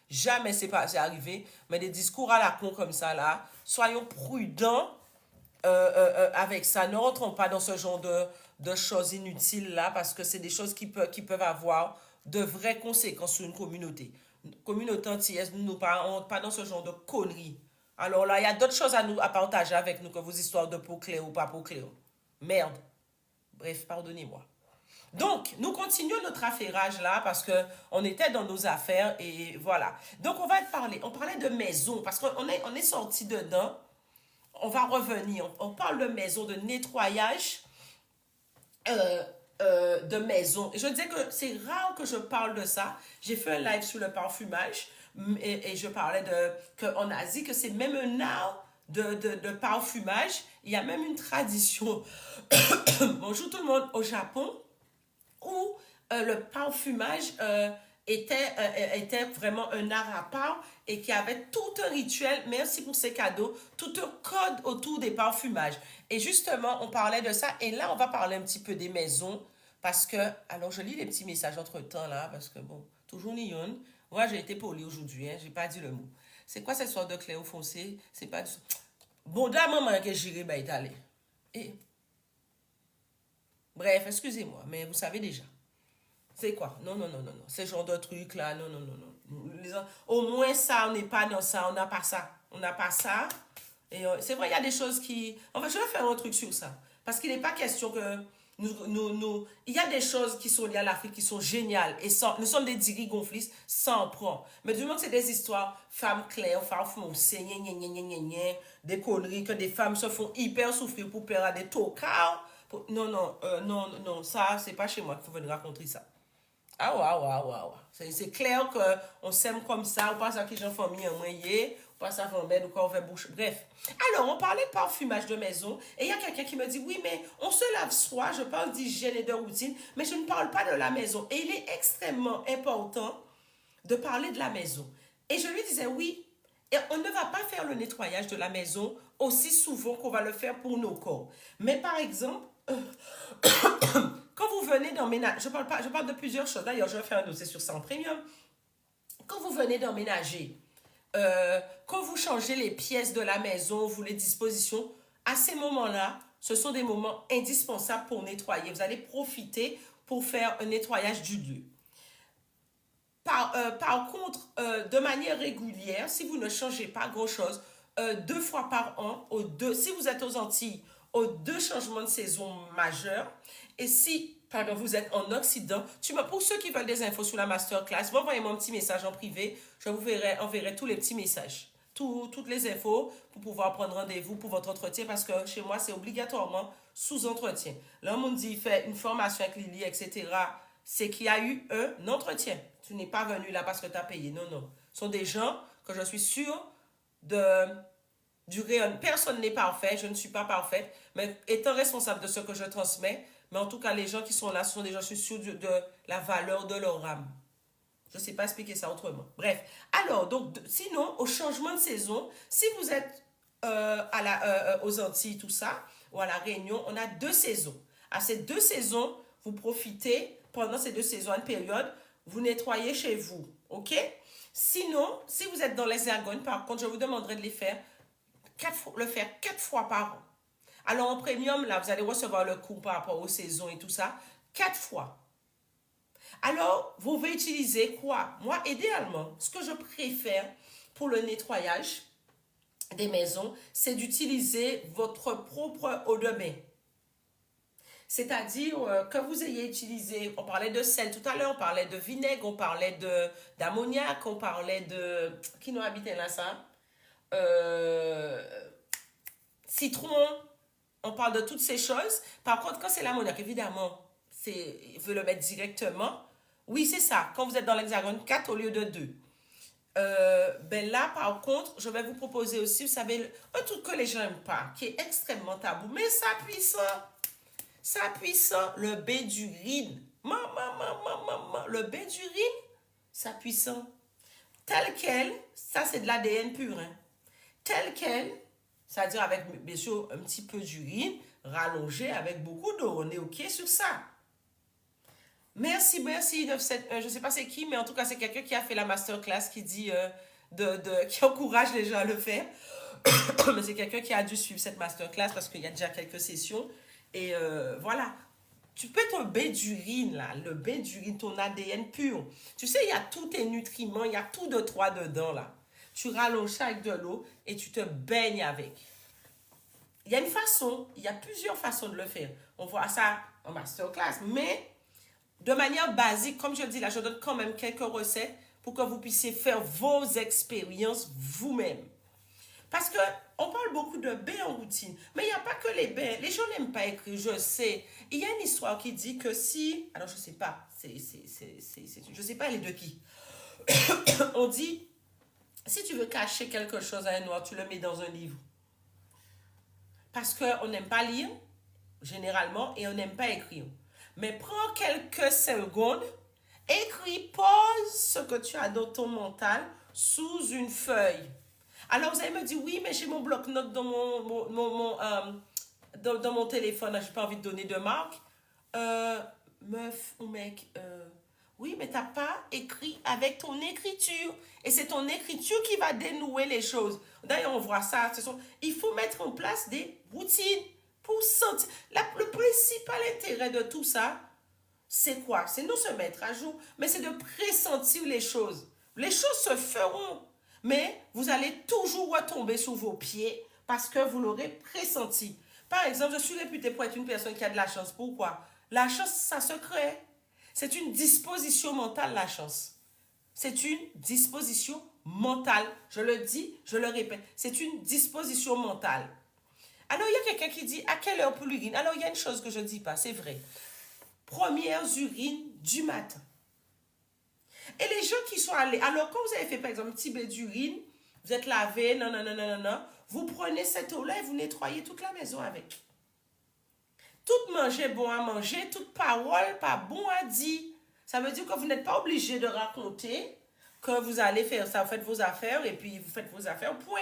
Jamais c'est arrivé. Mais des discours à la con comme ça, là. Soyons prudents avec ça. Ne rentrons pas dans ce genre de choses inutiles là parce que c'est des choses qui peuvent avoir de vraies conséquences sur une communauté. Une communauté entière, nous ne rentre pas dans ce genre de conneries. Alors là, il y a d'autres choses à partager avec nous que vos histoires de peau claire ou pas peau claire. Merde. Bref, pardonnez-moi. Donc, nous continuons notre affairage là parce que on était dans nos affaires et voilà. Donc, on parlait de maison parce on est sorti dedans. On va revenir. On parle de maison, de nettoyage euh, de maison. Et je disais que c'est rare que je parle de ça. J'ai fait un live sur le parfumage et je parlais qu'en Asie, que c'est même un art de parfumage. Il y a même une tradition. Bonjour tout le monde, au Japon, où le parfumage était vraiment un art à part et qui avait tout un rituel, merci pour ces cadeaux, tout un code autour des parfumages. Et justement, on parlait de ça et là, on va parler un petit peu des maisons parce que, alors je lis les petits messages entre-temps là, parce que bon, toujours Nyon. Moi, j'ai été poli aujourd'hui, hein, j'ai pas dit le mot. C'est quoi cette sorte de clair foncé? C'est pas du... Bon, là, maman, que j'irai, bah, est allé. Et, bref, excusez-moi, mais vous savez déjà. C'est quoi? Non, non, non, non, non. Ce genre de truc là, non, non, non, non. Au moins ça, on n'est pas dans ça, on n'a pas ça. On n'a pas ça. Et c'est vrai, il y a des choses qui... Enfin, je vais faire un truc sur ça. Parce qu'il n'est pas question que il y a des choses qui sont liées à l'Afrique qui sont géniales. Et sans, nous sommes des dirigonflistes, ça en prend. Mais du moment que c'est des histoires, femmes claires, femmes foncées, des conneries, que des femmes se font hyper souffrir pour perdre des tocards. Non, non, non, non, ça, c'est pas chez moi qu'il faut venir raconter ça. Ah ouais, ouais, ouais, ouais. C'est clair qu'on s'aime comme ça, on passe à qui j'en famille en moyen, on passe à bed ou quoi, on fait bouche. Bref. Alors, on parlait de parfumage de maison, et il y a quelqu'un qui me dit, oui, mais on se lave soi, je parle d'hygiène et de routine, mais je ne parle pas de la maison. Et il est extrêmement important de parler de la maison. Et je lui disais, oui, et on ne va pas faire le nettoyage de la maison aussi souvent qu'on va le faire pour nos corps. Mais par exemple, quand vous venez d'emménager, je parle de plusieurs choses. D'ailleurs, je vais faire un dossier sur ça en premium. Quand vous venez d'emménager, quand vous changez les pièces de la maison, vous les dispositions, à ces moments-là, ce sont des moments indispensables pour nettoyer. Vous allez profiter pour faire un nettoyage du lieu. Par contre, de manière régulière, si vous ne changez pas grand-chose, 2 fois par an, si vous êtes aux Antilles, aux 2 changements de saison majeurs, et si, pardon, vous êtes en Occident, pour ceux qui veulent des infos sur la masterclass, vous envoyez-moi un petit message en privé, je vous enverrai tous les petits messages, toutes les infos pour pouvoir prendre rendez-vous pour votre entretien, parce que chez moi, c'est obligatoirement sous entretien. Là, on me dit, fait une formation avec Lily, etc., c'est qu'il y a eu un entretien. Tu n'es pas venu là parce que tu as payé. Non, non. Ce sont des gens que je suis sûre du réel. Personne n'est parfait. Je ne suis pas parfaite. Mais étant responsable de ce que je transmets, mais en tout cas, les gens qui sont là, ce sont des gens, je suis sûre de la valeur de leur âme. Je ne sais pas expliquer ça autrement. Bref. Alors, donc, sinon, au changement de saison, si vous êtes aux Antilles, tout ça, ou à La Réunion, on a 2 saisons. À ces 2 saisons, vous profitez, pendant ces 2 saisons, une période, vous nettoyez chez vous. OK? Sinon, si vous êtes dans l'Hexagone, par contre, je vous demanderai de le faire 4 fois par an. Alors, en premium, là, vous allez recevoir le cours par rapport aux saisons et tout ça. 4 fois. Alors, vous pouvez utiliser quoi? Moi, idéalement, ce que je préfère pour le nettoyage des maisons, c'est d'utiliser votre propre eau de bain. C'est-à-dire que vous ayez utilisé, on parlait de sel tout à l'heure, on parlait de vinaigre, on parlait d'ammoniac, on parlait de... Qui nous habitait là, ça? Citron, on parle de toutes ces choses. Par contre, quand c'est l'ammoniac, évidemment, il veut le mettre directement. Oui, c'est ça. Quand vous êtes dans l'hexagone, 4 au lieu de 2. Ben là, par contre, je vais vous proposer aussi, vous savez, un truc que les gens n'aiment pas, qui est extrêmement tabou, mais ça puissant. Ça puissant, le bédurine. Le bédurine, ça puissant. Tel quel, ça c'est de l'ADN pur. Hein. Tel quel, c'est-à-dire avec bien sûr un petit peu d'urine, rallongé avec beaucoup d'eau. On est OK sur ça. Merci, merci 971. Je ne sais pas c'est qui, mais en tout cas, c'est quelqu'un qui a fait la masterclass qui dit qui encourage les gens à le faire. Mais c'est quelqu'un qui a dû suivre cette masterclass parce qu'il y a déjà quelques sessions. Et voilà. Tu peux ton bain d'urine, là, le bain d'urine, ton ADN pur. Tu sais, il y a tous tes nutriments, il y a tout de toi dedans, là. Tu rallonges ça avec de l'eau et tu te baignes avec. Il y a une façon, il y a plusieurs façons de le faire. On voit ça en masterclass, mais de manière basique, comme je dis là, je donne quand même quelques recettes pour que vous puissiez faire vos expériences vous-même. Parce que on parle beaucoup de bains en routine, mais il n'y a pas que les bains. Les gens n'aiment pas écrire, je sais. Il y a une histoire qui dit que si, alors je ne sais pas, je ne sais pas elle est de qui. On dit, si tu veux cacher quelque chose à un noir, tu le mets dans un livre. Parce qu'on n'aime pas lire, généralement, et on n'aime pas écrire. Mais prends quelques secondes, écris, pose ce que tu as dans ton mental sous une feuille. Alors vous allez me dire, oui, mais j'ai mon bloc-notes dans dans mon téléphone, je n'ai pas envie de donner de marque. Meuf ou mec, oui, mais tu n'as pas écrit avec ton écriture. Et c'est ton écriture qui va dénouer les choses. D'ailleurs, on voit ça. Il faut mettre en place des routines pour sentir. Le principal intérêt de tout ça, c'est quoi? C'est non se mettre à jour, mais c'est de pressentir les choses. Les choses se feront, mais vous allez toujours retomber sur vos pieds parce que vous l'aurez pressenti. Par exemple, je suis réputée pour être une personne qui a de la chance. Pourquoi? La chance, ça se crée. C'est une disposition mentale, la chance. C'est une disposition mentale. Je le dis, je le répète. C'est une disposition mentale. Alors, il y a quelqu'un qui dit, à quelle heure pour l'urine? Alors, il y a une chose que je ne dis pas, c'est vrai. Premières urines du matin. Et les gens qui sont allés, alors quand vous avez fait par exemple un petit bain d'urine, vous êtes lavé, non, non, non, non, non, non, vous prenez cette eau-là et vous nettoyez toute la maison avec. Tout manger bon à manger, toute parole pas bon à dire. Ça veut dire que vous n'êtes pas obligé de raconter que vous allez faire ça, vous faites vos affaires et puis vous faites vos affaires, point.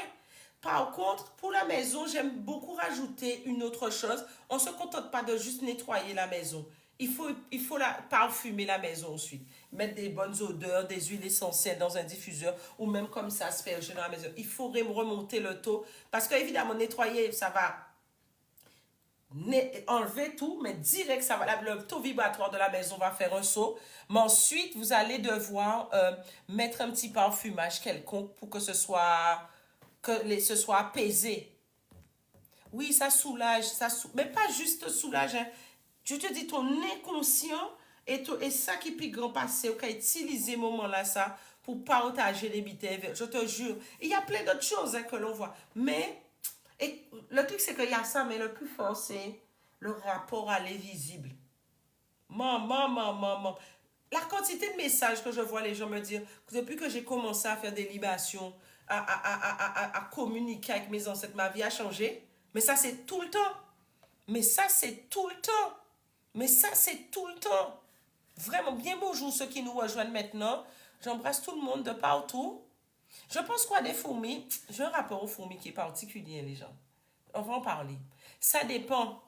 Par contre, pour la maison, j'aime beaucoup rajouter une autre chose. On ne se contente pas de juste nettoyer la maison. Il faut parfumer la maison ensuite. Mettre des bonnes odeurs, des huiles essentielles dans un diffuseur ou même comme ça, asperger dans la maison. Il faut remonter le taux parce qu'évidemment, nettoyer, ça va enlever tout, mais direct, ça va, le taux vibratoire de la maison va faire un saut. Mais ensuite, vous allez devoir mettre un petit parfumage quelconque pour que ce soit apaisé. Oui, ça soulage, mais pas juste soulage. Hein. Je te dis, ton inconscient et ça qui peut grand passer, ou qui a utilisé ce moment-là, ça, pour partager les bitailles. Je te jure. Il y a plein d'autres choses hein, que l'on voit. Mais, et le truc, c'est qu'il y a ça, mais le plus fort, c'est le rapport à l'invisible. Maman. La quantité de messages que je vois les gens me dire, depuis que j'ai commencé à faire des libations, à communiquer avec mes ancêtres, ma vie a changé. Mais ça, c'est tout le temps. Mais ça, c'est tout le temps. Mais ça, c'est tout le temps. Vraiment, bien bonjour ceux qui nous rejoignent maintenant. J'embrasse tout le monde de partout. Je pense quoi des fourmis? J'ai un rapport aux fourmis qui est particulier, les gens. On va en parler. Ça dépend.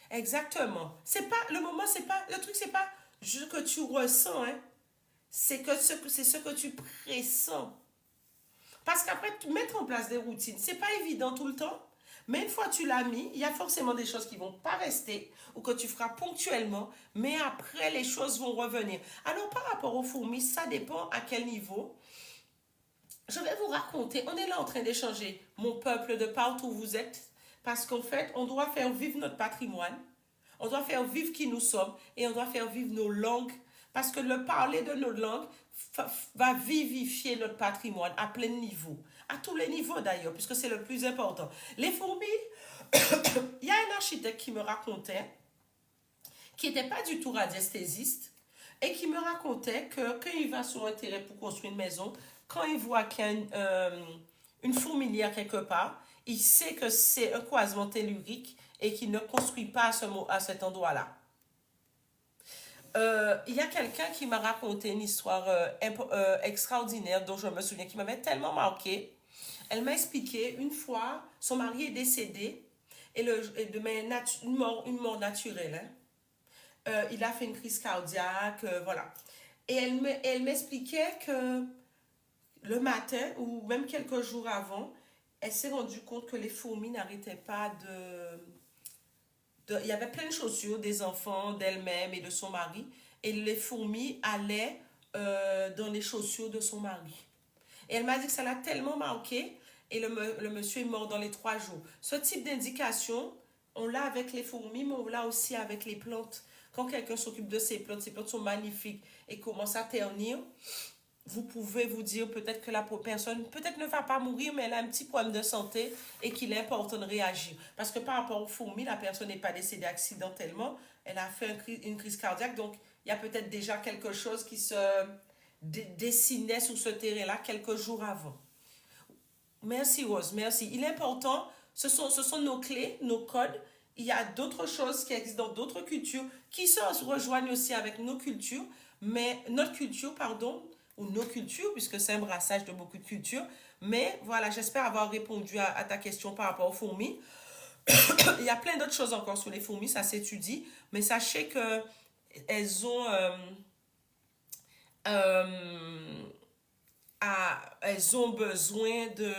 Exactement. C'est pas le moment, c'est pas le truc, c'est pas ce que tu ressens, hein. C'est ce que tu pressens. Parce qu'après, mettre en place des routines, c'est pas évident tout le temps. Mais une fois que tu l'as mis, il y a forcément des choses qui ne vont pas rester ou que tu feras ponctuellement, mais après, les choses vont revenir. Alors, par rapport aux fourmis, ça dépend à quel niveau. Je vais vous raconter, on est là en train d'échanger, mon peuple, de partout où vous êtes, parce qu'en fait, on doit faire vivre notre patrimoine, on doit faire vivre qui nous sommes et on doit faire vivre nos langues, parce que le parler de nos langues va vivifier notre patrimoine à plein niveau, à tous les niveaux d'ailleurs, puisque c'est le plus important. Les fourmis, il y a un architecte qui me racontait, qui n'était pas du tout radiesthésiste, et qui me racontait que quand il va sur un terrain pour construire une maison, quand il voit qu'il y a une fourmilière quelque part, il sait que c'est un croisement tellurique et qu'il ne construit pas à cet endroit-là. Il y a quelqu'un qui m'a raconté une histoire extraordinaire dont je me souviens, qui m'avait tellement marqué. Elle m'a expliqué une fois, son mari est décédé une mort naturelle. Hein. Il a fait une crise cardiaque, voilà. Et elle m'expliquait que le matin ou même quelques jours avant, elle s'est rendue compte que les fourmis n'arrêtaient pas il y avait plein de chaussures des enfants, d'elle-même et de son mari. Et les fourmis allaient dans les chaussures de son mari. Et elle m'a dit que ça l'a tellement marqué. Et le monsieur est mort dans les 3 jours. Ce type d'indication, on l'a avec les fourmis, mais on l'a aussi avec les plantes. Quand quelqu'un s'occupe de ces plantes sont magnifiques et commence à ternir, vous pouvez vous dire peut-être que la personne peut-être ne va pas mourir, mais elle a un petit problème de santé et qu'il est important de réagir. Parce que par rapport aux fourmis, la personne n'est pas décédée accidentellement, elle a fait une crise cardiaque, donc il y a peut-être déjà quelque chose qui se dessinait sur ce terrain-là quelques jours avant. Merci Rose, merci. Il est important, ce sont nos clés, nos codes. Il y a d'autres choses qui existent dans d'autres cultures qui se rejoignent aussi avec nos cultures, mais notre culture, pardon, ou nos cultures, puisque c'est un brassage de beaucoup de cultures. Mais voilà, j'espère avoir répondu à ta question par rapport aux fourmis. Il y a plein d'autres choses encore sur les fourmis, ça s'étudie, mais sachez que elles ont euh, elles ont besoin de...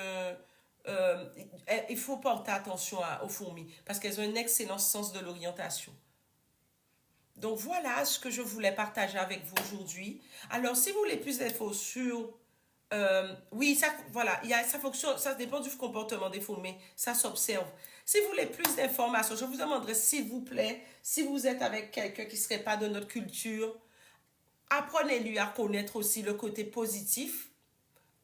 il faut porter attention aux fourmis parce qu'elles ont un excellent sens de l'orientation. Donc voilà ce que je voulais partager avec vous aujourd'hui. Alors si vous voulez plus d'infos sur... oui, ça, voilà, ça fonctionne, ça dépend du comportement des fourmis, ça s'observe. Si vous voulez plus d'informations, je vous demanderai s'il vous plaît, si vous êtes avec quelqu'un qui ne serait pas de notre culture, apprenez-lui à connaître aussi le côté positif.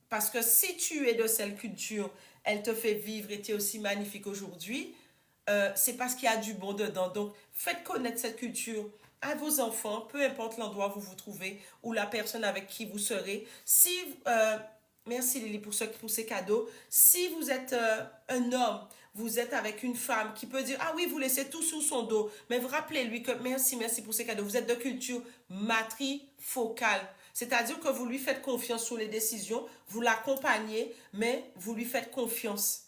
Parce que si tu es de cette culture, elle te fait vivre et tu es aussi magnifique aujourd'hui, c'est parce qu'il y a du bon dedans. Donc, faites connaître cette culture à vos enfants, peu importe l'endroit où vous vous trouvez ou la personne avec qui vous serez. Si, merci Lily pour ces cadeaux. Si vous êtes un homme, vous êtes avec une femme qui peut dire, ah oui, vous laissez tout sous son dos, mais vous rappelez-lui que merci pour ces cadeaux. Vous êtes de culture matrifocale. C'est-à-dire que vous lui faites confiance sur les décisions, vous l'accompagnez, mais vous lui faites confiance.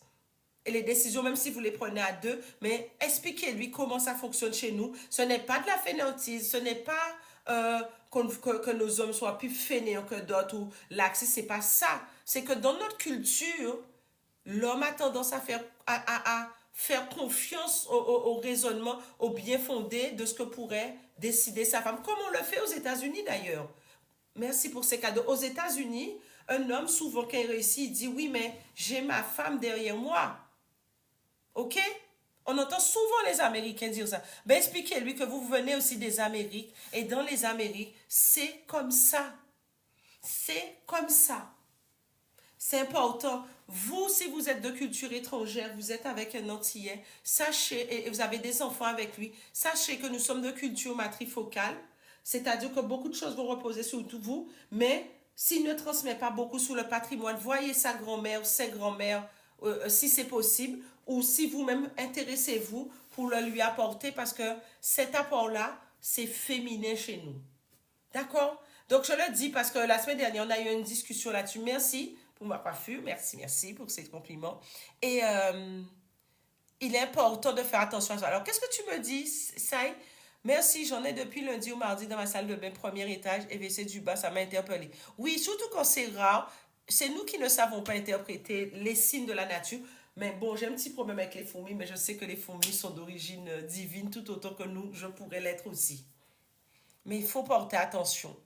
Et les décisions, même si vous les prenez à deux, mais expliquez-lui comment ça fonctionne chez nous. Ce n'est pas de la fainéantise, ce n'est pas que nos hommes soient plus fainéants que d'autres ou laxistes, c'est pas ça. C'est que dans notre culture, l'homme a tendance à faire confiance au raisonnement, au bien fondé de ce que pourrait décider sa femme, comme on le fait aux États-Unis d'ailleurs. Merci pour ces cadeaux. Aux États-Unis, un homme, souvent, quand il réussit, il dit oui, mais j'ai ma femme derrière moi. OK? On entend souvent les Américains dire ça. Ben, expliquez-lui que vous venez aussi des Amériques. Et dans les Amériques, c'est comme ça. C'est comme ça. C'est important. Vous, si vous êtes de culture étrangère, vous êtes avec un Antillais, sachez, et vous avez des enfants avec lui, sachez que nous sommes de culture matrifocale. C'est-à-dire que beaucoup de choses vont reposer sur vous, mais s'il ne transmet pas beaucoup sur le patrimoine, voyez sa grand-mère, ses grands-mères, si c'est possible, ou si vous-même intéressez-vous pour le lui apporter, parce que cet apport-là, c'est féminin chez nous. D'accord? Donc, je le dis parce que la semaine dernière, on a eu une discussion là-dessus. Merci pour ma coiffure. Merci pour ces compliments. Et il est important de faire attention à ça. Alors, qu'est-ce que tu me dis, Sai? Merci, j'en ai depuis lundi au mardi dans ma salle de bain, premier étage, et WC du bas, ça m'a interpellé. Oui, surtout quand c'est rare, c'est nous qui ne savons pas interpréter les signes de la nature. Mais bon, j'ai un petit problème avec les fourmis, mais je sais que les fourmis sont d'origine divine, tout autant que nous, je pourrais l'être aussi. Mais il faut porter attention.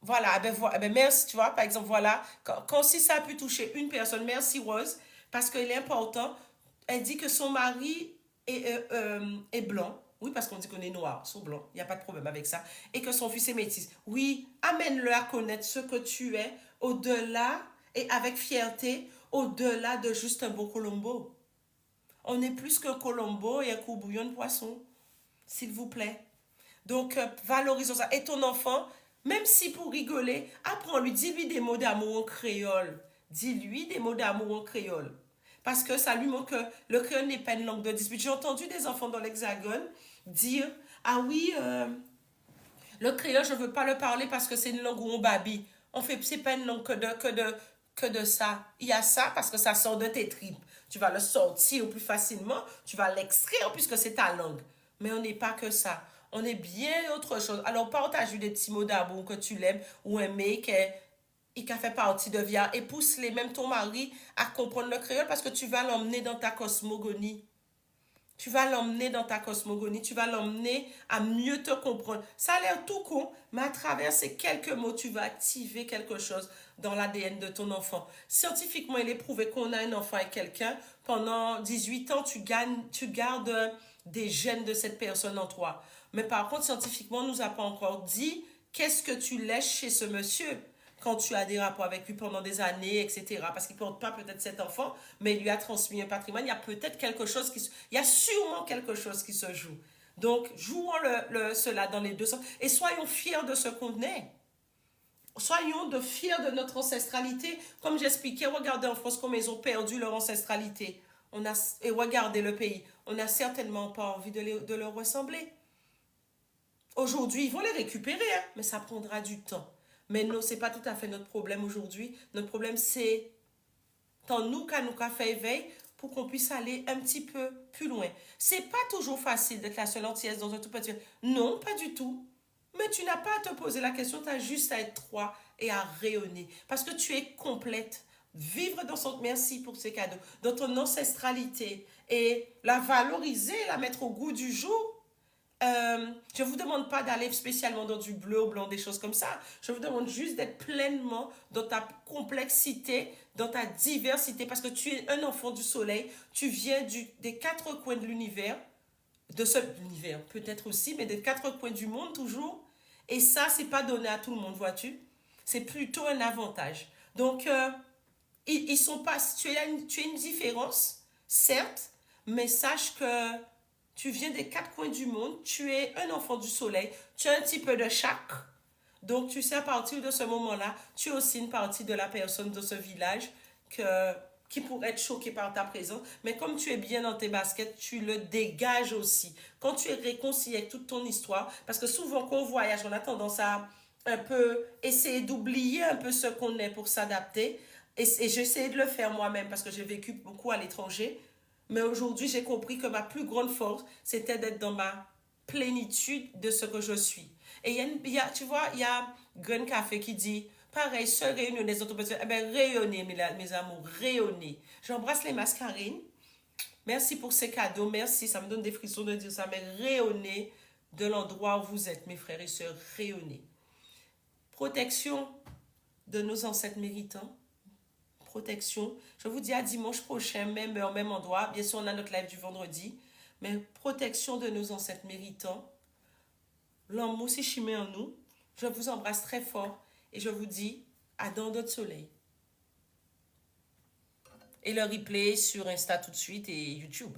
Voilà, merci, tu vois, par exemple, voilà, quand si ça a pu toucher une personne, merci Rose, parce qu'il est important, elle dit que son mari est blanc, oui, parce qu'on dit qu'on est noir, sont blancs, il n'y a pas de problème avec ça, et que son fils est métis. Oui, amène-le à connaître ce que tu es, au-delà, et avec fierté, au-delà de juste un beau colombo. On est plus qu'un colombo et un courbouillon de poisson, s'il vous plaît. Donc, valorisons ça. Et ton enfant, même si pour rigoler, apprends-lui, dis-lui des mots d'amour en créole. Dis-lui des mots d'amour en créole. Parce que ça lui montre que le créole n'est pas une langue de dispute. J'ai entendu des enfants dans l'Hexagone dire, ah oui, Le créole, je ne veux pas le parler parce que c'est une langue où on babille. On fait, c'est pas une langue que de ça. Il y a ça parce que ça sort de tes tripes. Tu vas le sortir plus facilement, tu vas l'extraire puisque c'est ta langue. Mais on n'est pas que ça. On est bien autre chose. Alors, partage des petits mots d'amour que tu l'aimes ou un mec qui a fait partie de Via et pousse-les, même ton mari, à comprendre le créole parce que tu vas l'emmener dans ta cosmogonie. Tu vas l'emmener dans ta cosmogonie, tu vas l'emmener à mieux te comprendre. Ça a l'air tout con, mais à travers ces quelques mots, tu vas activer quelque chose dans l'ADN de ton enfant. Scientifiquement, il est prouvé qu'on a un enfant avec quelqu'un, pendant 18 ans, tu gardes des gènes de cette personne en toi. Mais par contre, scientifiquement, on ne nous a pas encore dit qu'est-ce que tu lèches chez ce monsieur quand tu as des rapports avec lui pendant des années, etc. Parce qu'il ne porte pas peut-être cet enfant, mais il lui a transmis un patrimoine. Il y a peut-être quelque chose il y a sûrement quelque chose qui se joue. Donc, jouons cela dans les deux sens. Et soyons fiers de ce qu'on est. Soyons fiers de notre ancestralité. Comme j'expliquais, regardez en France comme ils ont perdu leur ancestralité. Et regardez le pays. On n'a certainement pas envie de leur ressembler. Aujourd'hui, ils vont les récupérer, hein, mais ça prendra du temps. Mais non, ce n'est pas tout à fait notre problème aujourd'hui. Notre problème, c'est tant nous qu'à nous qu'à faire éveil pour qu'on puisse aller un petit peu plus loin. C'est pas toujours facile d'être la seule entière dans un tout petit... Non, pas du tout. Mais tu n'as pas à te poser la question, tu as juste à être toi et à rayonner. Parce que tu es complète. Vivre dans son... Merci pour ces cadeaux. Dans ton ancestralité et la valoriser, la mettre au goût du jour. Je ne vous demande pas d'aller spécialement dans du bleu ou blanc, des choses comme ça. Je vous demande juste d'être pleinement dans ta complexité, dans ta diversité, parce que tu es un enfant du soleil. Tu viens des quatre coins de l'univers, de ce l'univers peut-être aussi, mais des quatre coins du monde toujours. Et ça, c'est pas donné à tout le monde, vois-tu. C'est plutôt un avantage. Donc, ils sont pas... Tu as une différence, certes, mais sache que tu viens des quatre coins du monde, tu es un enfant du soleil, tu as un petit peu de chaque. Donc, tu sais, à partir de ce moment-là, tu es aussi une partie de la personne de ce village qui pourrait être choquée par ta présence. Mais comme tu es bien dans tes baskets, tu le dégages aussi. Quand tu es réconcilié avec toute ton histoire, parce que souvent quand on voyage, on a tendance à un peu essayer d'oublier un peu ce qu'on est pour s'adapter. Et j'ai essayé de le faire moi-même parce que j'ai vécu beaucoup à l'étranger. Mais aujourd'hui, j'ai compris que ma plus grande force, c'était d'être dans ma plénitude de ce que je suis. Et tu vois, il y a Gun Café qui dit, pareil, seule réunion des autres personnes, eh bien, rayonnez, mes amours, rayonnez. J'embrasse les mascarines. Merci pour ces cadeaux, merci, ça me donne des frissons de dire ça, mais rayonnez de l'endroit où vous êtes, mes frères et sœurs, rayonnez. Protection de nos ancêtres méritants. Protection. Je vous dis à dimanche prochain, même heure, même endroit. Bien sûr, on a notre live du vendredi. Mais protection de nos ancêtres méritants. L'amour s'est chimé en nous. Je vous embrasse très fort et je vous dis à dans d'autres soleils. Et le replay sur Insta tout de suite et YouTube.